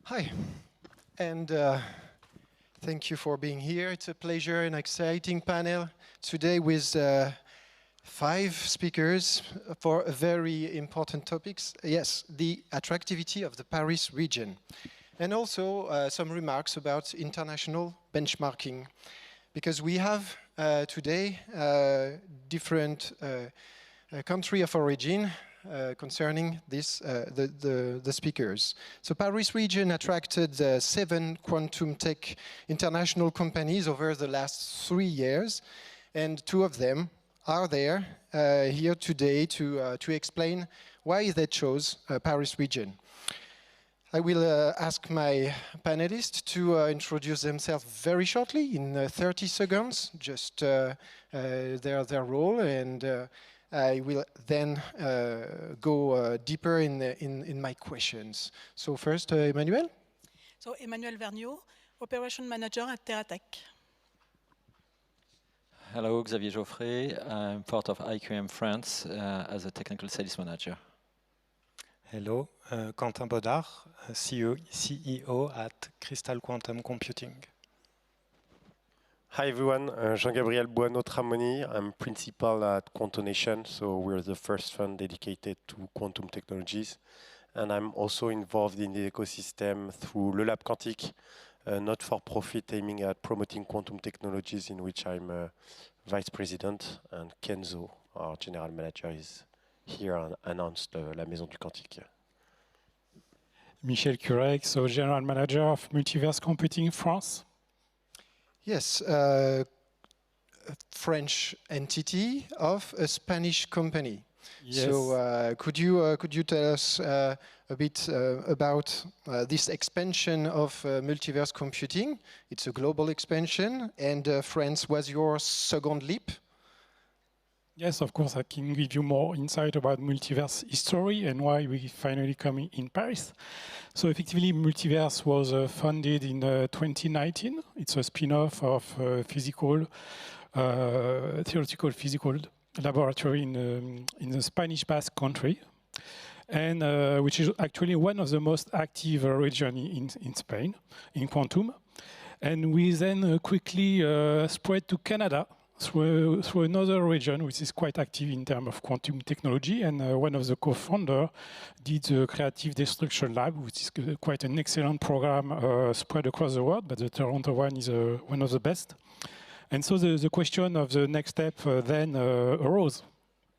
Hi, and thank you for being here. It's a pleasure and exciting panel today with 5 speakers for very important topics. Yes, the attractivity of the Paris region, and also some remarks about international benchmarking, because we have today different country of origin concerning this, the speakers. So Paris region attracted 7 quantum tech international companies over the last 3 years, and 2 of them are there here today to explain why they chose Paris region. I will ask my panelists to introduce themselves very shortly in 30 seconds, just their role, and I will then go deeper in my questions. So first, Emmanuel. So Emmanuel Vergniaud, Operation Manager at TerraTech. Hello, Xavier Geoffrey. I'm part of IQM France as a technical sales manager. Hello, Quentin Baudard, CEO at Crystal Quantum Computing. Hi everyone, Jean-Gabriel Buano-Tramoni. I'm principal at Quantonation, so we're the first fund dedicated to quantum technologies. And I'm also involved in the ecosystem through Le Lab Quantique, a not-for-profit aiming at promoting quantum technologies, in which I'm vice president, and Kenzo, our general manager, is here and announced La Maison du Quantique. Michel Curec, so general manager of Multiverse Computing France. Yes, a French entity of a Spanish company. Yes. So could you tell us a bit about this expansion of multiverse computing? It's a global expansion, and France was your second leap. Yes, of course, I can give you more insight about Multiverse history and why we finally come in Paris. So effectively, Multiverse was founded in 2019. It's a spin-off of theoretical physical laboratory in the Spanish Basque country, and which is actually one of the most active regions in Spain, in quantum. And we then quickly spread to Canada, through another region which is quite active in terms of quantum technology, and one of the co-founders did the Creative Destruction Lab, which is quite an excellent program spread across the world, but the Toronto one is one of the best. And so the question of the next step then arose.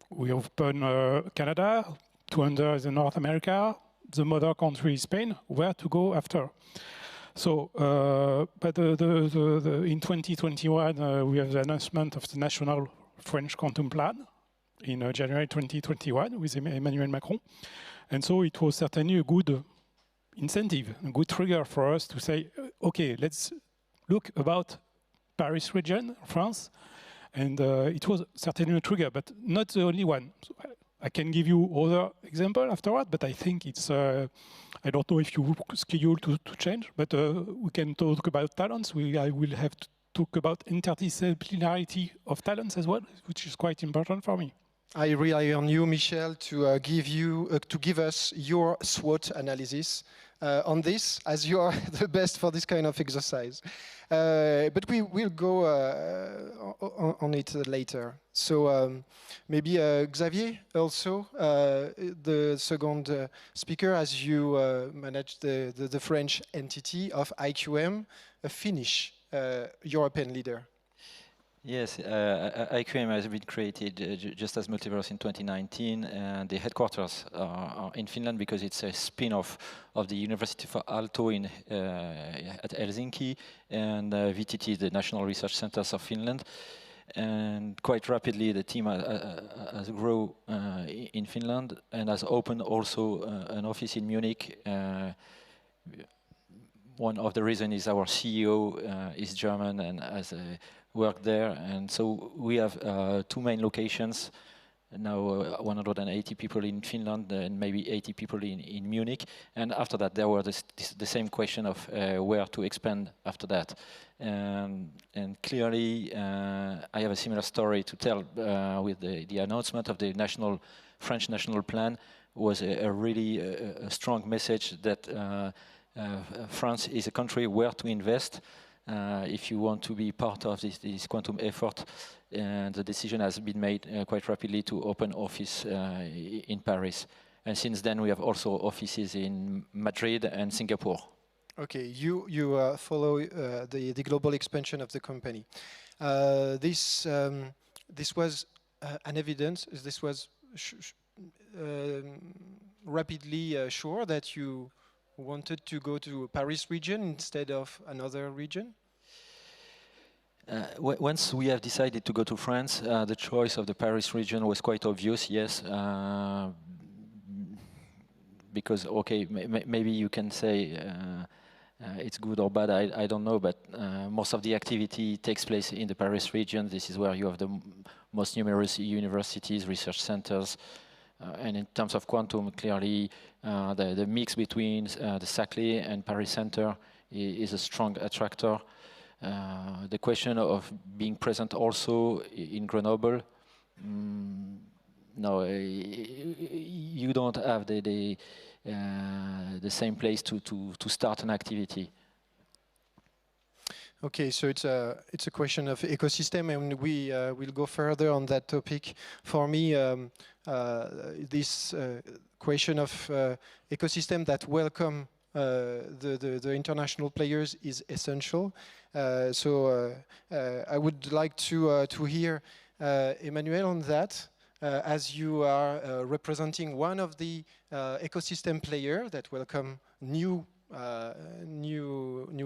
We opened Canada, 200 is in North America, the mother country is Spain, where to go after? So, but in 2021, we have the announcement of the National French Quantum Plan in January 2021 with Emmanuel Macron. And so it was certainly a good incentive, a good trigger for us to say, okay, let's look about Paris region, France. And it was certainly a trigger, but not the only one. So I can give you other examples afterward, but I think it's, I don't know if you schedule to change, but we can talk about talents. I will have to talk about interdisciplinarity of talents as well, which is quite important for me. I rely on you, Michel, to give us your SWOT analysis on this, as you are the best for this kind of exercise. But we will go on it later. So maybe Xavier, also the second speaker, as you manage the French entity of IQM, a Finnish European leader. Yes, IQM has been created just as Multiverse in 2019, and the headquarters are in Finland because it's a spin-off of the University for Aalto at Helsinki, and VTT, the National Research Centers of Finland. And quite rapidly, the team has grown in Finland and has opened also an office in Munich. One of the reasons is our CEO is German and has worked there, and so we have 2 main locations now, 180 people in Finland and maybe 80 people in Munich. And after that, there was the same question of where to expand after that. And clearly, I have a similar story to tell with the announcement of the French National Plan was a really strong message that France is a country where to invest if you want to be part of this quantum effort. And the decision has been made quite rapidly to open office in Paris. And since then, we have also offices in Madrid and Singapore. Okay, you follow the global expansion of the company. This was an evidence. This was rapidly sure that you wanted to go to Paris region instead of another region. Once we have decided to go to France, the choice of the Paris region was quite obvious. Yes. Because, okay, maybe you can say it's good or bad, I don't know, but most of the activity takes place in the Paris region. This is where you have the most numerous universities, research centers, and in terms of quantum, clearly the mix between the Saclay and Paris Center is a strong attractor. The question of being present also in Grenoble, no, you don't have the same place to start an activity. Okay, so it's a question of ecosystem, and we will go further on that topic. For me, this question of ecosystem that welcome the international players is essential. So I would like to hear Emmanuel on that. As you are representing one of the ecosystem players that welcome new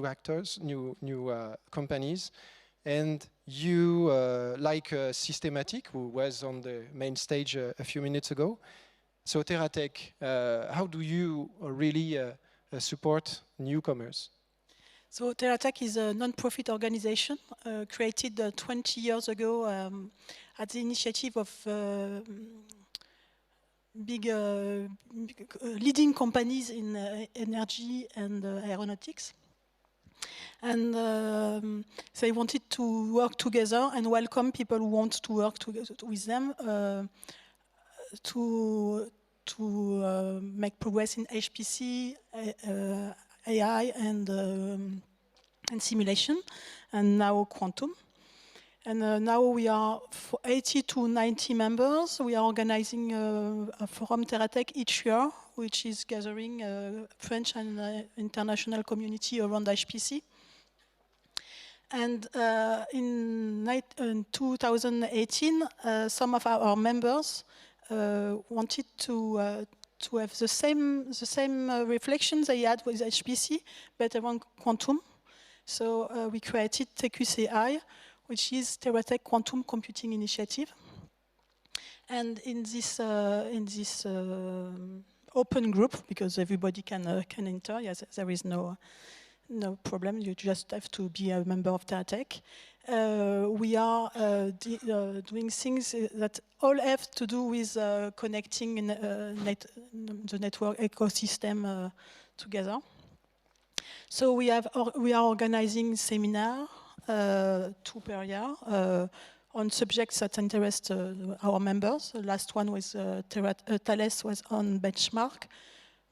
actors, new companies, and you like Systematic, who was on the main stage a few minutes ago. So TerraTech, how do you really support newcomers? So TerraTech is a non-profit organization created 20 years ago at the initiative of big leading companies in energy and aeronautics. And they wanted to work together and welcome people who want to work with them to make progress in HPC, AI, and simulation, and now quantum. And now we are 80 to 90 members. We are organizing a forum TerraTech each year, which is gathering French and international community around HPC. And in 2018, some of our members wanted to have the same reflections they had with HPC, but around quantum. So we created TQCI, which is TerraTech Quantum Computing Initiative. And in this open group, because everybody can enter, yes, there is no problem, you just have to be a member of TerraTech. We are doing things that all have to do with connecting the network ecosystem together. So we are organizing seminars, 2 per year, on subjects that interest our members. The last one was Thales was on benchmark.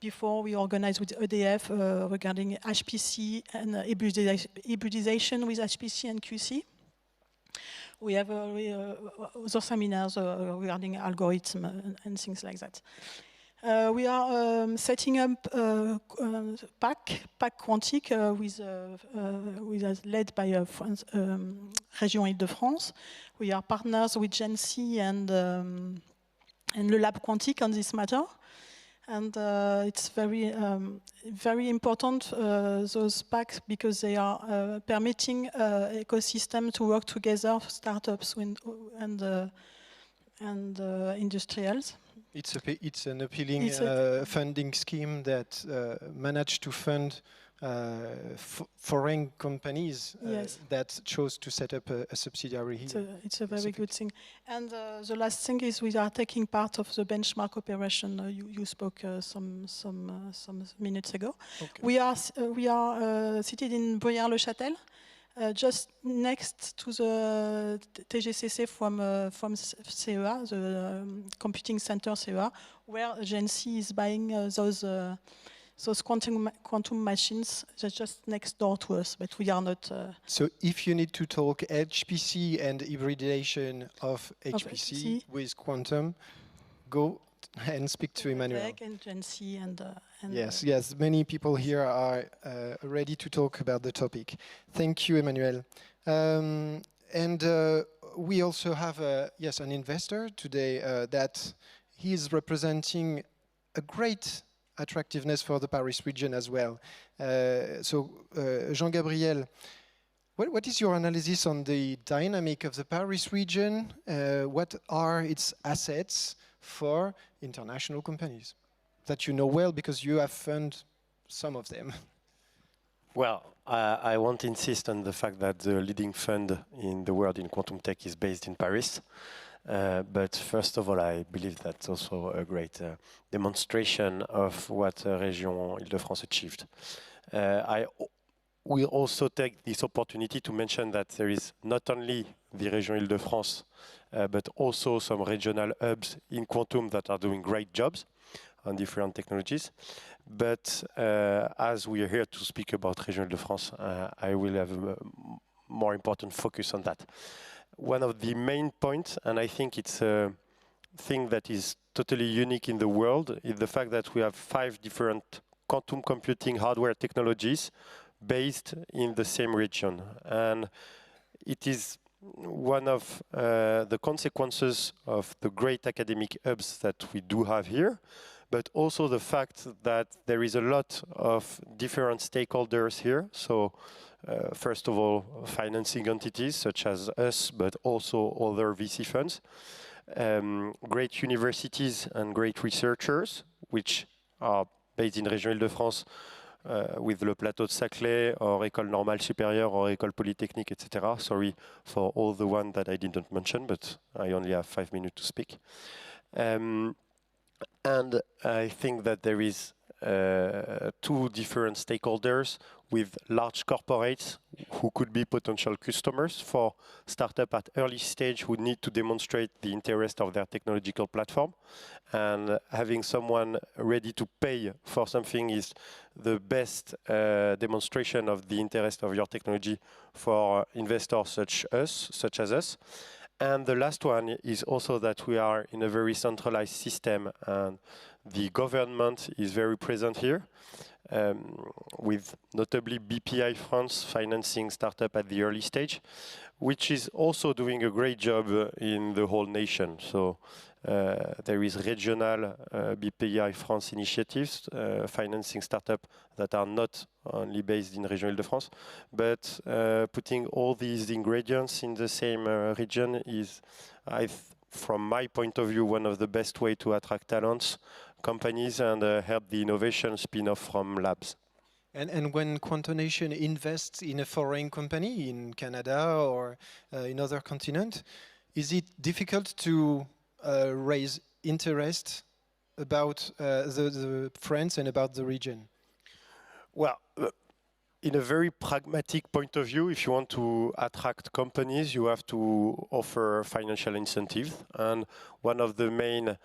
Before we organized with EDF regarding HPC and hybridization with HPC and QC. We have other seminars regarding algorithm and things like that. We are setting up PAC Quantique, led by France, Région Île-de-France. We are partners with GenC and Le Lab Quantique on this matter. And it's very important, those PACs, because they are permitting ecosystem to work together, startups and industrials. It's an appealing funding scheme that managed to fund foreign companies that chose to set up a subsidiary here. It's a very good thing. And the last thing is we are taking part of the benchmark operation you spoke some minutes ago. Okay. We are seated in Bruyères-le-Châtel, just next to the TGCC from CEA, the computing center CEA, where GenC is buying those those quantum machines are just next door to us, but we are not. So if you need to talk HPC and hybridization of HPC with quantum, go and speak to Emmanuel. And Gen C and Yes, many people here are ready to talk about the topic. Thank you, Emmanuel. And we also have an investor today that he is representing a great attractiveness for the Paris region as well. Jean-Gabriel, what is your analysis on the dynamic of the Paris region? What are its assets for international companies that you know well because you have funded some of them? Well, I won't insist on the fact that the leading fund in the world in quantum tech is based in Paris. But first of all, I believe that's also a great demonstration of what Région Île-de-France achieved. I will also take this opportunity to mention that there is not only the Région Île-de-France, but also some regional hubs in quantum that are doing great jobs on different technologies. But as we are here to speak about Région Île-de-France, I will have a more important focus on that. One of the main points, and I think it's a thing that is totally unique in the world, is the fact that we have 5 different quantum computing hardware technologies based in the same region. And it is one of the consequences of the great academic hubs that we do have here, but also the fact that there is a lot of different stakeholders here. So first of all, financing entities such as us, but also other VC funds, great universities and great researchers, which are based in Région Île-de-France with Le Plateau de Saclay or École Normale Supérieure or École Polytechnique, etc. Sorry for all the one that I didn't mention, but I only have 5 minutes to speak. And I think that there is 2 different stakeholders with large corporates who could be potential customers for startups at early stage who need to demonstrate the interest of their technological platform. And having someone ready to pay for something is the best demonstration of the interest of your technology for investors such as us. And the last one is also that we are in a very centralized system, and the government is very present here, with notably BPI France financing startup at the early stage, which is also doing a great job in the whole nation. So there is regional BPI France initiatives financing startups that are not only based in Région Île-de-France, but putting all these ingredients in the same region is, from my point of view, one of the best way to attract talents, companies, and help the innovation spin-off from labs. And when Quantum Nation invests in a foreign company in Canada or in other continent, is it difficult to raise interest about the France and about the region? Well, in a very pragmatic point of view, if you want to attract companies, you have to offer financial incentives. And one of the main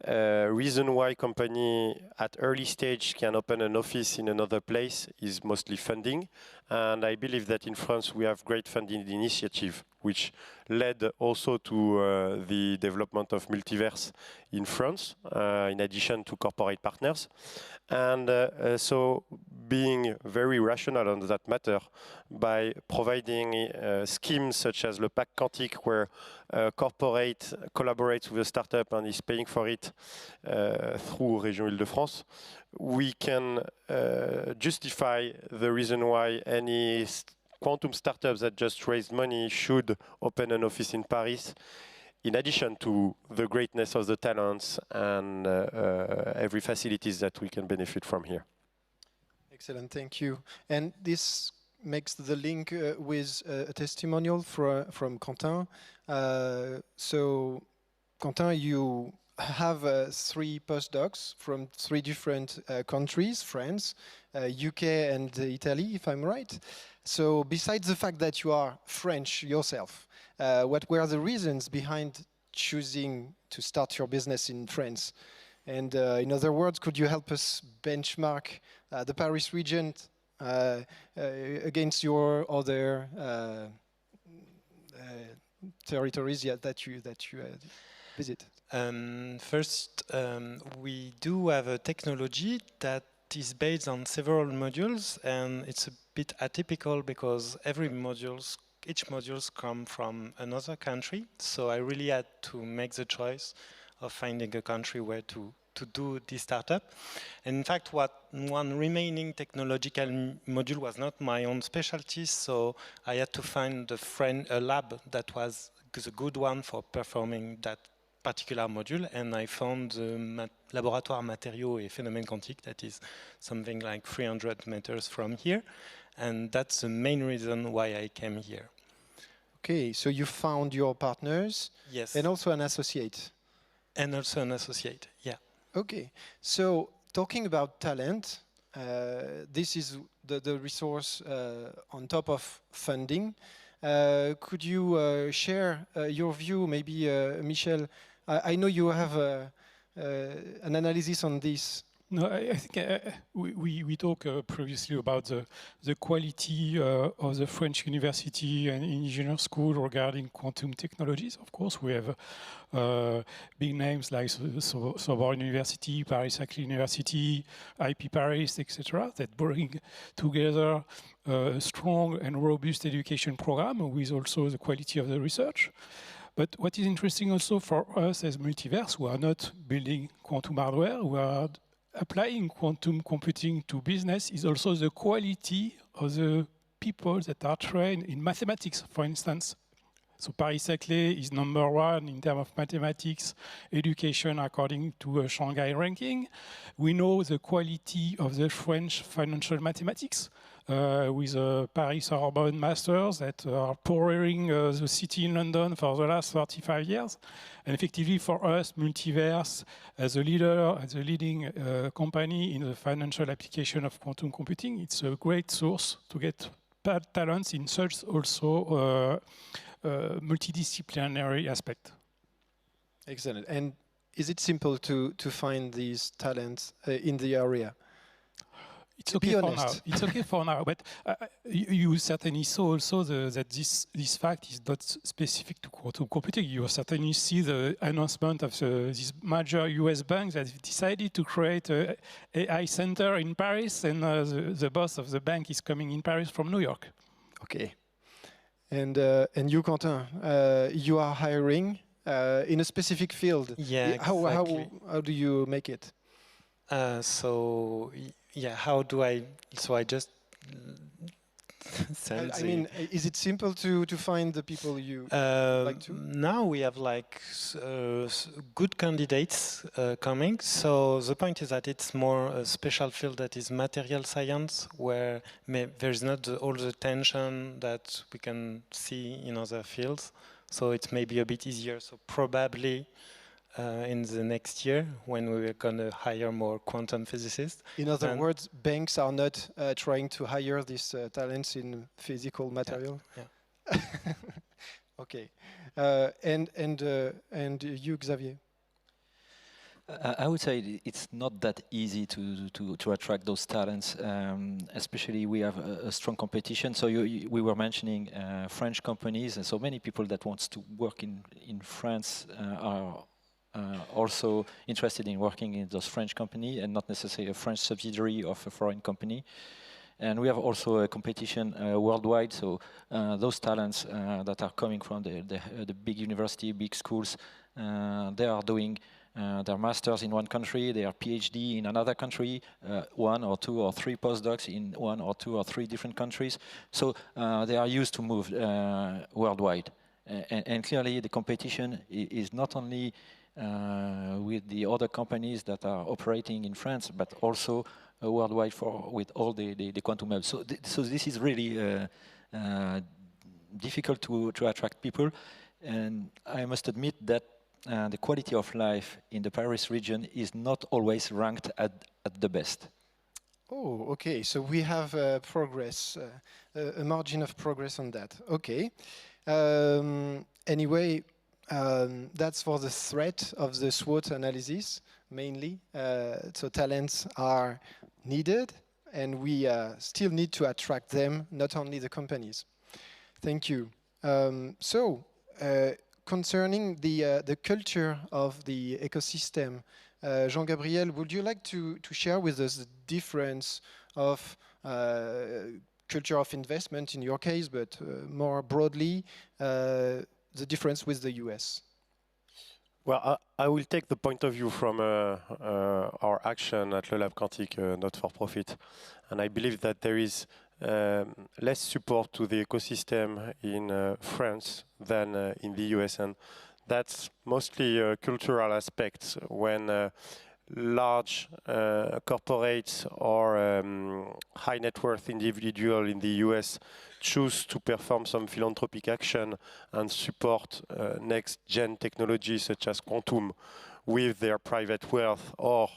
reasons why company at early stage can open an office in another place is mostly funding. And I believe that in France we have great funding initiative, which led also to the development of Multiverse in France, in addition to corporate partners. And so being very rational on that matter by providing schemes such as Le Pacte Quantique, where a corporate collaborates with a startup and is paying for it through Région Île-de-France, we can justify the reason why any quantum startups that just raised money should open an office in Paris, in addition to the greatness of the talents and every facilities that we can benefit from here. Excellent, thank you. And this makes the link with a testimonial from Quentin. So, Quentin, you have 3 postdocs from 3 different countries, France, UK and Italy, if I'm right. So besides the fact that you are French yourself, what were the reasons behind choosing to start your business in France? And in other words, could you help us benchmark the Paris region against your other territories that you visit? First, we do have a technology that is based on several modules, and it's a bit atypical because each modules come from another country. So I really had to make the choice of finding a country where to do this startup. And in fact, one remaining technological module was not my own specialty, so I had to find a lab that was the good one for performing that particular module, and I found the Laboratoire Matériaux et Phénomènes Quantiques that is something like 300 meters from here, and that's the main reason why I came here. Okay, so you found your partners. Yes. And also an associate. And also an associate, yeah. Okay, so talking about talent, this is the resource on top of funding. Could you share your view, maybe, Michel? I know you have an analysis on this. No, I think we talked previously about the quality of the French university and engineering school regarding quantum technologies. Of course, we have big names like Sorbonne University, Paris-Saclay University, IP Paris, etc., that bring together a strong and robust education program with also the quality of the research. But what is interesting also for us as Multiverse, we are not building quantum hardware, we are applying quantum computing to business, is also the quality of the people that are trained in mathematics, for instance. So Paris-Saclay is #1 in terms of mathematics education according to a Shanghai ranking. We know the quality of the French financial mathematics with Paris-Sorbonne masters that are powering the city in London for the last 35 years. And effectively for us, Multiverse, as a leader, as a leading company in the financial application of quantum computing, it's a great source to get talents in such also multidisciplinary aspect. Excellent. And is it simple to find these talents in the area? It's okay for now. It's okay for now, but you certainly saw also that this fact is not specific to quantum computing. You certainly see the announcement of this major US bank that decided to create an AI center in Paris, and the boss of the bank is coming in Paris from New York. Okay. And you, Quentin, you are hiring in a specific field. Yeah, exactly. How do you make it? Yeah, how do I? So I just. I mean, is it simple to find the people you like to? Now we have like good candidates coming. So the point is that it's more a special field that is material science, where there's not all the tension that we can see in other fields. So it's maybe a bit easier. So probably in the next year when we're going to hire more quantum physicists. In other words, banks are not trying to hire these talents in physical material? Yeah. Okay. And you, Xavier? I would say it's not that easy to attract those talents, especially we have a strong competition. So we were mentioning French companies, and so many people that wants to work in France are also interested in working in those French company and not necessarily a French subsidiary of a foreign company. And we have also a competition worldwide, so those talents that are coming from the big university, big schools, they are doing their masters in one country, their PhD in another country, 1 or 2 or 3 postdocs in 1 or 2 or 3 different countries. So they are used to move worldwide. And clearly the competition is not only with the other companies that are operating in France, but also worldwide with all the quantum labs. So this is really difficult to attract people, and I must admit that the quality of life in the Paris region is not always ranked at the best. Oh, okay. So we have progress, a margin of progress on that. Okay. Anyway, That's for the threat of the SWOT analysis, mainly. So talents are needed, and we still need to attract them, not only the companies. Thank you. Concerning the culture of the ecosystem, Jean-Gabriel, would you like to share with us the difference of culture of investment in your case, but more broadly, the difference with the US? Well, I will take the point of view from our action at Le Lab Quantique, not for profit. And I believe that there is less support to the ecosystem in France than in the US. And that's mostly a cultural aspect when large corporates or high net worth individual in the US choose to perform some philanthropic action and support next gen technologies such as quantum with their private wealth or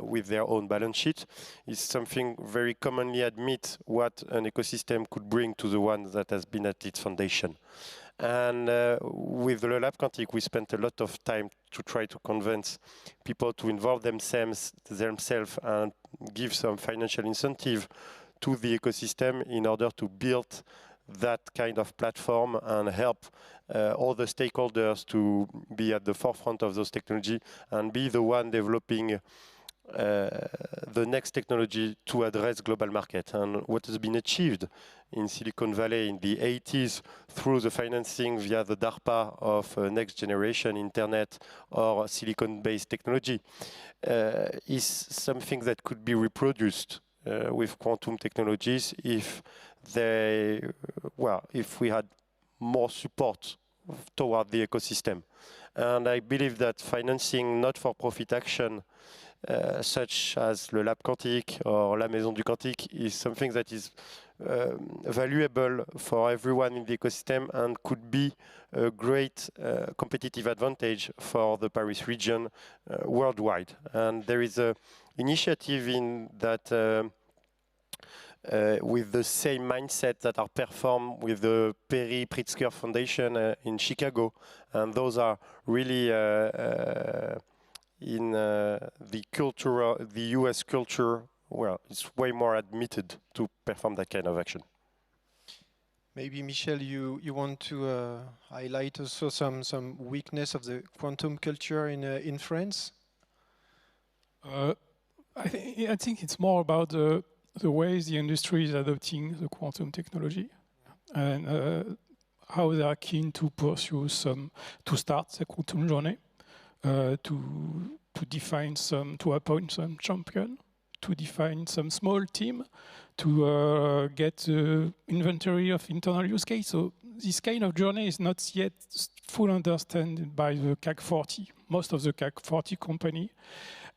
with their own balance sheet, is something very commonly admit what an ecosystem could bring to the one that has been at its foundation. And with Le Lab Quantique, we spent a lot of time to try to convince people to involve themselves and give some financial incentive to the ecosystem in order to build that kind of platform and help all the stakeholders to be at the forefront of those technology and be the one developing the next technology to address global market. And what has been achieved in Silicon Valley in the 80s through the financing via the DARPA of next generation internet or silicon-based technology is something that could be reproduced with quantum technologies if we had more support toward the ecosystem. And I believe that financing not-for-profit action such as Le Lab Quantique or La Maison du Quantique is something that is valuable for everyone in the ecosystem and could be a great competitive advantage for the Paris region worldwide. And there is an initiative in that with the same mindset that are performed with the Perry Pritzker Foundation in Chicago. And those are really in the US culture, well, it's way more admitted to perform that kind of action. Maybe, Michel, you want to highlight also some weakness of the quantum culture in France? I think it's more about the ways the industry is adopting the quantum technology and how they are keen to pursue to start the quantum journey, to define to appoint some champion, to define some small team, to get the inventory of internal use case. So this kind of journey is not yet fully understood by the CAC 40, most of the CAC 40 company.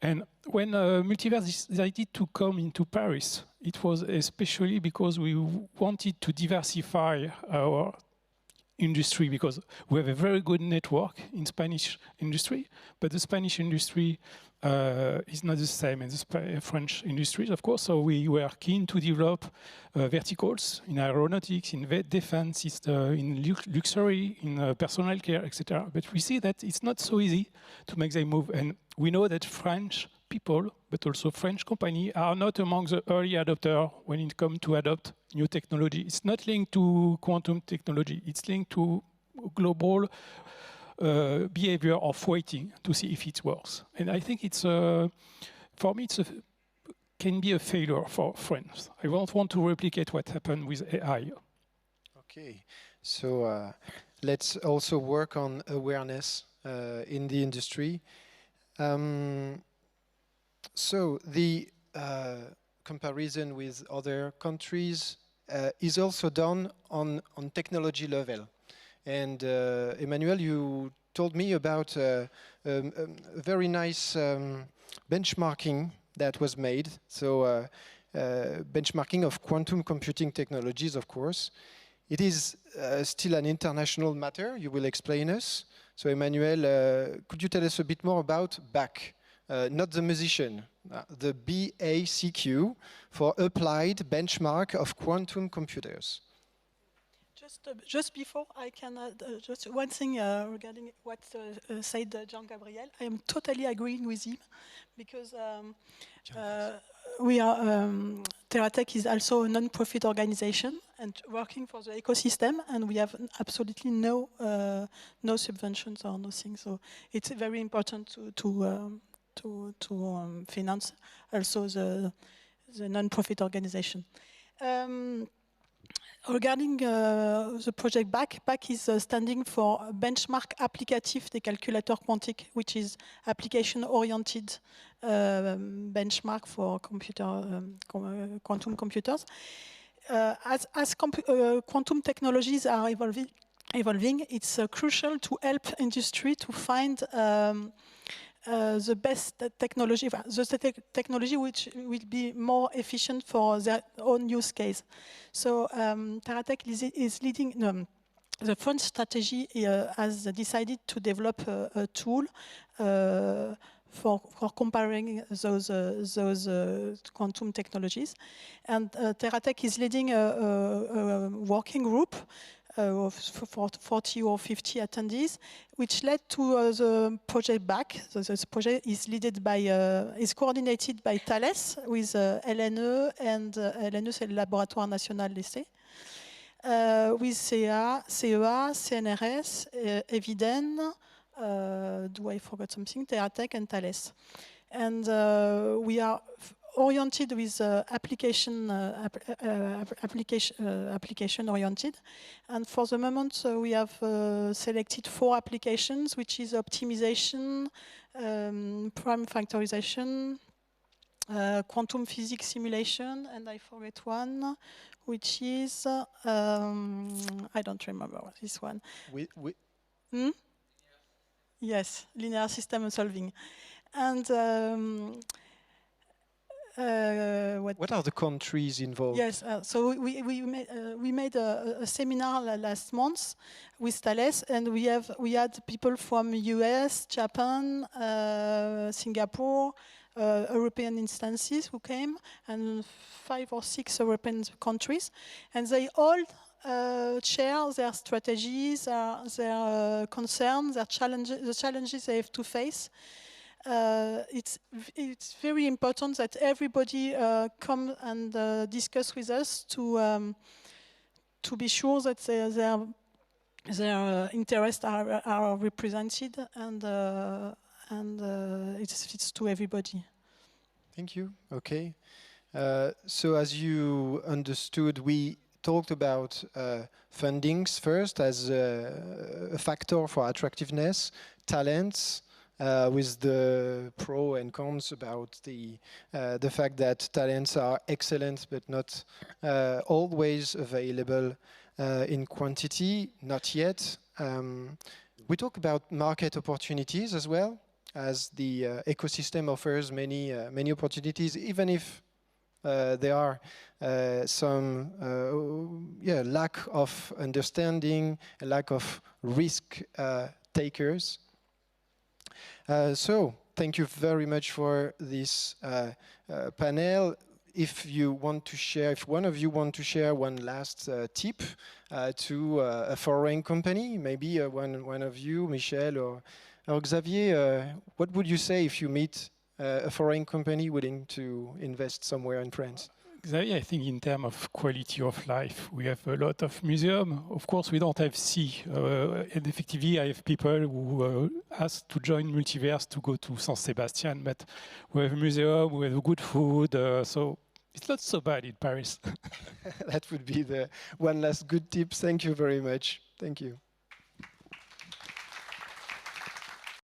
And when Multiverse decided to come into Paris, it was especially because we wanted to diversify our industry, because we have a very good network in Spanish industry, but the Spanish industry is not the same as the French industries, of course. So we were keen to develop verticals in aeronautics, in defense, in luxury, in personal care, etc. But we see that it's not so easy to make them move. And we know that French people, but also French companies, are not among the early adopters when it comes to adopt new technology. It's not linked to quantum technology. It's linked to global behavior of waiting to see if it works. And I think it's, for me, can be a failure for France. I don't want to replicate what happened with AI. Okay, so let's also work on awareness in the industry. So the comparison with other countries is also done on technology level. And Emmanuel, you told me about a very nice benchmarking that was made. So benchmarking of quantum computing technologies, of course. It is still an international matter. You will explain us. So Emmanuel, could you tell us a bit more about BAC? Not the musician, the BACQ for Applied Benchmark of Quantum Computers. Just before, I can add just one thing regarding what said Jean Gabriel. I am totally agreeing with him because we are Teratech is also a non-profit organization and working for the ecosystem, and we have absolutely no subventions or nothing. So it's very important to finance also the non-profit organization. Regarding the project BAC is standing for Benchmark Applicatif des Calculateurs Quantiques, which is application-oriented benchmark for quantum computers. As quantum technologies are evolving, it's crucial to help industry to find the best technology, the technology which will be more efficient for their own use case. So Teratech is leading. The fund strategy has decided to develop a tool for comparing those quantum technologies, and Teratech is leading a working group of 40 or 50 attendees, which led to the project BAC. So this project is is coordinated by Thales with LNE, and LNE c'est le Laboratoire National d'Essai, with CEA, CNRS, Eviden, do I forget something? Teratech and Thales. And we are oriented with application oriented, and for the moment we have selected 4 applications, which is optimization, prime factorization, quantum physics simulation, and I forget one, which is I don't remember this one. Yes, linear system solving. And what are the countries involved? Yes, so we made a seminar last month with Thales, and we had people from US, Japan, Singapore, European instances who came, and 5 or 6 European countries, and they all share their strategies, their concerns, the challenges they have to face. It's very important that everybody come and discuss with us to be sure that their interests are represented, and it's to everybody. Thank you. Okay. So as you understood, we talked about fundings first as a factor for attractiveness, talents, with the pro and cons about the fact that talents are excellent but not always available in quantity, not yet. We talk about market opportunities as well, as the ecosystem offers many opportunities, even if there are some lack of understanding, a lack of risk takers. So thank you very much for this panel. If you want to share, if one of you want to share one last tip to a foreign company, maybe one of you, Michel or Xavier, what would you say if you meet a foreign company willing to invest somewhere in France? Xavier, I think in terms of quality of life, we have a lot of museums. Of course, we don't have sea. And effectively, I have people who ask to join Multiverse to go to San Sebastian, but we have a museum, we have good food, so it's not so bad in Paris. That would be the one last good tip. Thank you very much. Thank you.